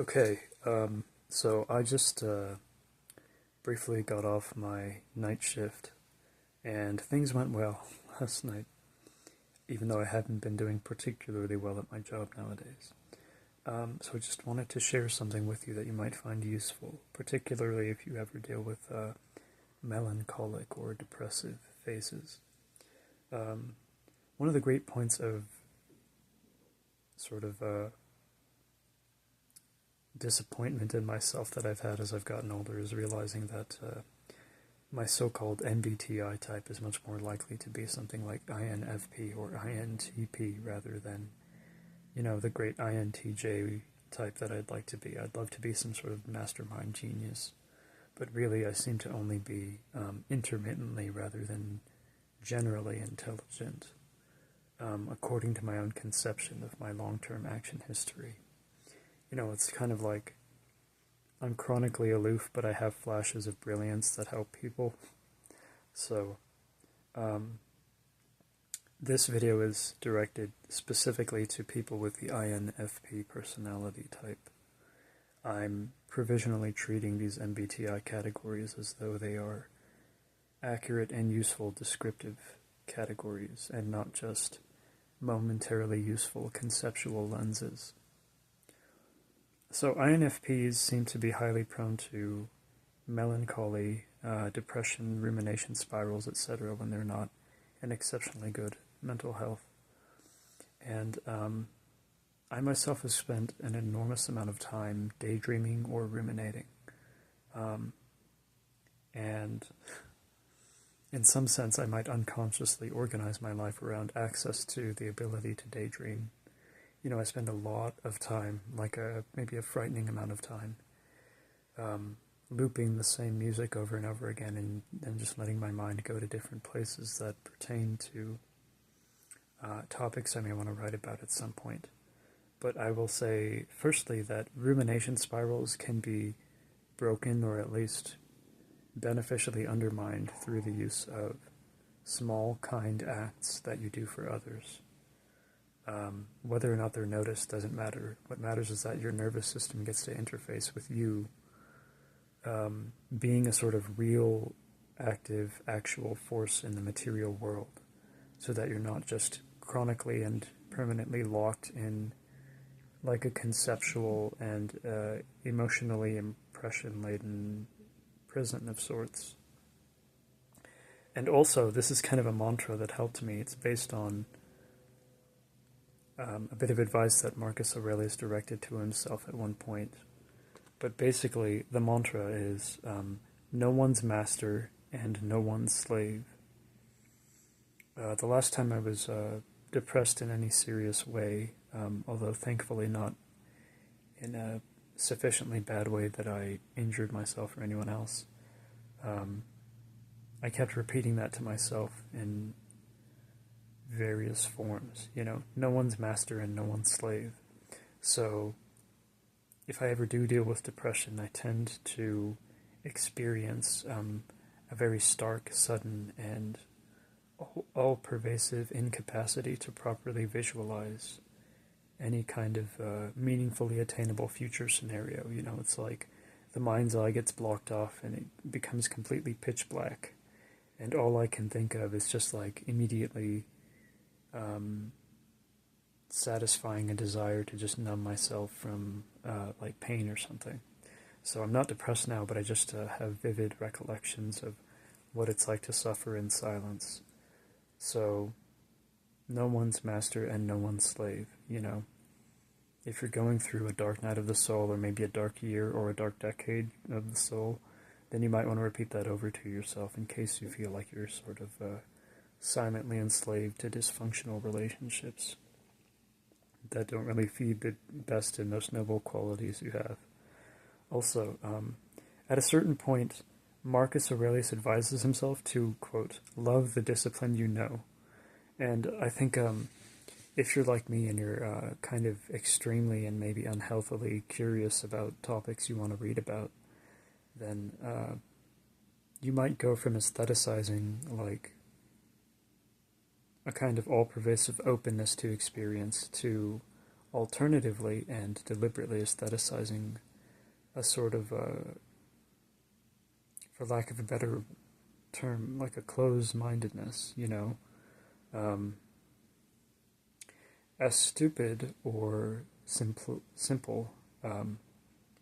Okay, so I just briefly got off my night shift, and things went well last night, even though I haven't been doing particularly well at my job nowadays. So I just wanted to share something with you that you might find useful, particularly if you ever deal with melancholic or depressive phases. Um, One of the great points of sort of disappointment in myself that I've had as I've gotten older is realizing that my so-called MBTI type is much more likely to be something like INFP or INTP rather than, the great INTJ type that I'd like to be. I'd love to be some sort of mastermind genius, but really I seem to only be intermittently rather than generally intelligent, according to my own conception of my long-term action history. It's kind of like I'm chronically aloof, but I have flashes of brilliance that help people. So, um, this video is directed specifically to people with the INFP personality type. I'm provisionally treating these MBTI categories as though they are accurate and useful descriptive categories and not just momentarily useful conceptual lenses. So INFPs seem to be highly prone to melancholy, depression, rumination spirals, etc. when they're not in exceptionally good mental health. And I myself have spent an enormous amount of time daydreaming or ruminating. And in some sense, I might unconsciously organize my life around access to the ability to daydream. I spend a lot of time, maybe a frightening amount of time, looping the same music over and over again and just letting my mind go to different places that pertain to topics I may want to write about at some point. But I will say, firstly, that rumination spirals can be broken or at least beneficially undermined through the use of small, kind acts that you do for others. Whether or not they're noticed doesn't matter. What matters is that your nervous system gets to interface with you being a sort of real, active, actual force in the material world, so that you're not just chronically and permanently locked in like a conceptual and emotionally impression-laden prison of sorts. And also, this is kind of a mantra that helped me. It's based on a bit of advice that Marcus Aurelius directed to himself at one point. But basically, the mantra is no one's master and no one's slave. The last time I was depressed in any serious way, although thankfully not in a sufficiently bad way that I injured myself or anyone else, I kept repeating that to myself in various forms. No one's master and no one's slave. So if I ever do deal with depression, I tend to experience a very stark, sudden, and all-pervasive incapacity to properly visualize any kind of meaningfully attainable future scenario. It's like the mind's eye gets blocked off and it becomes completely pitch black, and all I can think of is just like immediately satisfying a desire to just numb myself from like pain or something. So I'm not depressed now, but I just have vivid recollections of what it's like to suffer in silence. So no one's master and no one's slave. If you're going through a dark night of the soul, or maybe a dark year or a dark decade of the soul, then you might want to repeat that over to yourself in case you feel like you're sort of silently enslaved to dysfunctional relationships that don't really feed the best and most noble qualities you have. Also, at a certain point, Marcus Aurelius advises himself to, quote, love the discipline you know. And I think if you're like me and you're kind of extremely and maybe unhealthily curious about topics you want to read about, then you might go from aestheticizing like a kind of all-pervasive openness to experience to alternatively and deliberately aestheticizing a sort of, for lack of a better term, like a closed-mindedness, you know, um, as stupid or simple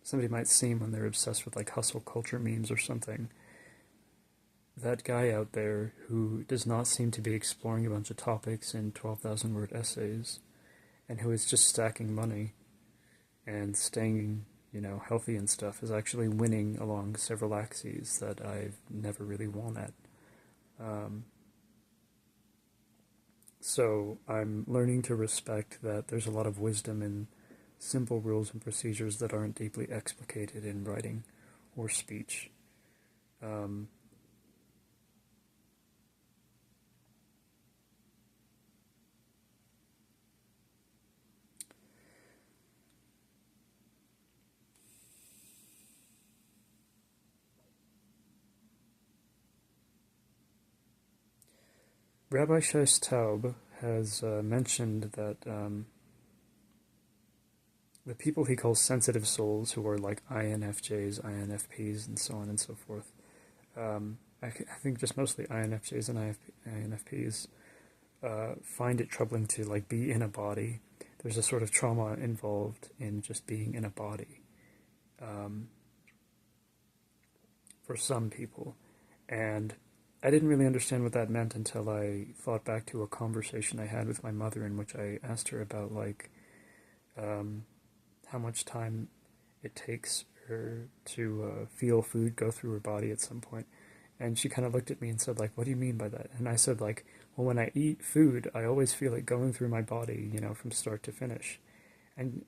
somebody might seem when they're obsessed with like hustle culture memes or something. That guy out there who does not seem to be exploring a bunch of topics in 12,000 word essays and who is just stacking money and staying, you know, healthy and stuff is actually winning along several axes that I've never really won at. Um, so I'm learning to respect that there's a lot of wisdom in simple rules and procedures that aren't deeply explicated in writing or speech. Um, Rabbi Shais Taub has mentioned that the people he calls sensitive souls, who are like INFJs, INFPs, and so on and so forth, I think just mostly INFJs and INFPs, find it troubling to like be in a body. There's a sort of trauma involved in just being in a body um, for some people, and I didn't really understand what that meant until I thought back to a conversation I had with my mother in which I asked her about like um, how much time it takes her to feel food go through her body at some point. And she kind of looked at me and said, like, what do you mean by that? And I said, like, well, when I eat food, I always feel it going through my body, you know, from start to finish. And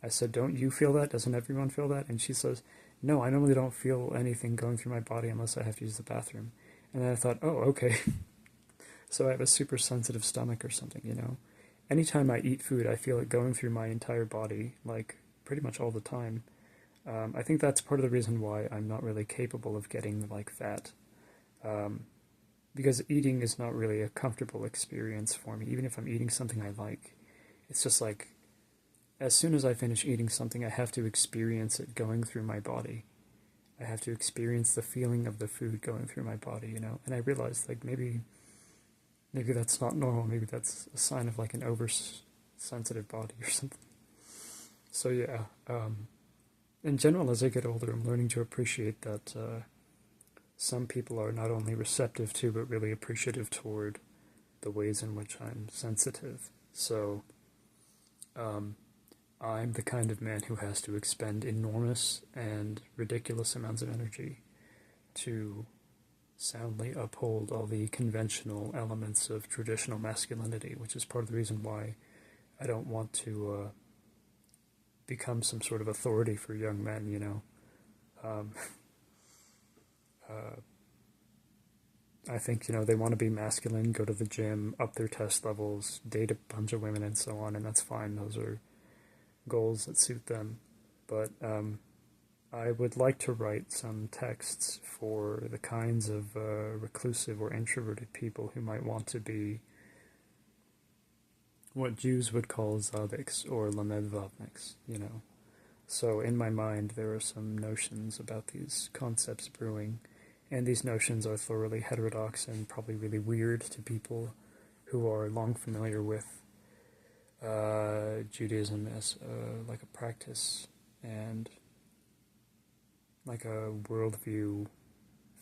I said, don't you feel that? Doesn't everyone feel that? And she says, no, I normally don't feel anything going through my body unless I have to use the bathroom. And then I thought, oh, okay. So I have a super sensitive stomach or something, you know? Anytime I eat food, I feel it going through my entire body, like pretty much all the time. I think that's part of the reason why I'm not really capable of getting like fat. Um, because eating is not really a comfortable experience for me, even if I'm eating something I like. It's just like, as soon as I finish eating something, I have to experience it going through my body. I have to experience the feeling of the food going through my body, you know? And I realized, like, maybe that's not normal. Maybe that's a sign of like an oversensitive body or something. So yeah, in general, as I get older, I'm learning to appreciate that some people are not only receptive to, but really appreciative toward the ways in which I'm sensitive. So um, I'm the kind of man who has to expend enormous and ridiculous amounts of energy to soundly uphold all the conventional elements of traditional masculinity, which is part of the reason why I don't want to become some sort of authority for young men, you know. Um, uh, I think, you know, they want to be masculine, go to the gym, up their test levels, date a bunch of women, and so on, and that's fine. Those are goals that suit them. But I would like to write some texts for the kinds of reclusive or introverted people who might want to be what Jews would call Zadiks or Lamedvavniks, you know. So in my mind, there are some notions about these concepts brewing, and these notions are thoroughly heterodox and probably really weird to people who are long familiar with Judaism as like a practice and like a worldview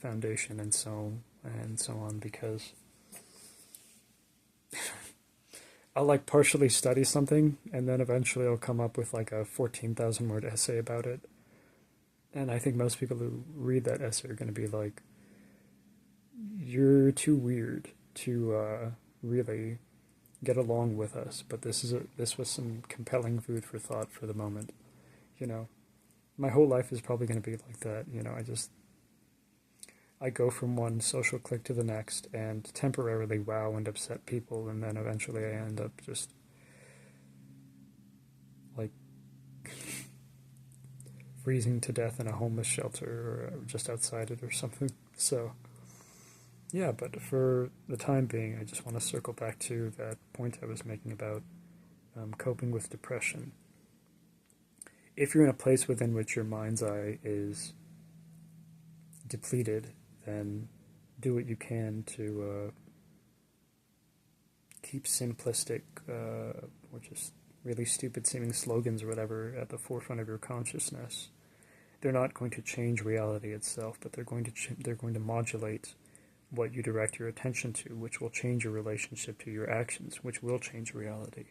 foundation and so on, because I'll like partially study something and then eventually I'll come up with like a 14,000 word essay about it. And I think most people who read that essay are going to be like, you're too weird to really get along with us, but this was some compelling food for thought for the moment, you know. My whole life is probably going to be like that, you know. I go from one social clique to the next and temporarily wow and upset people, and then eventually I end up just like freezing to death in a homeless shelter or just outside it or something. So yeah, but for the time being, I just want to circle back to that point I was making about coping with depression. If you're in a place within which your mind's eye is depleted, then do what you can to keep simplistic or just really stupid seeming slogans or whatever at the forefront of your consciousness. They're not going to change reality itself, but they're going to modulate what you direct your attention to, which will change your relationship to your actions, which will change reality.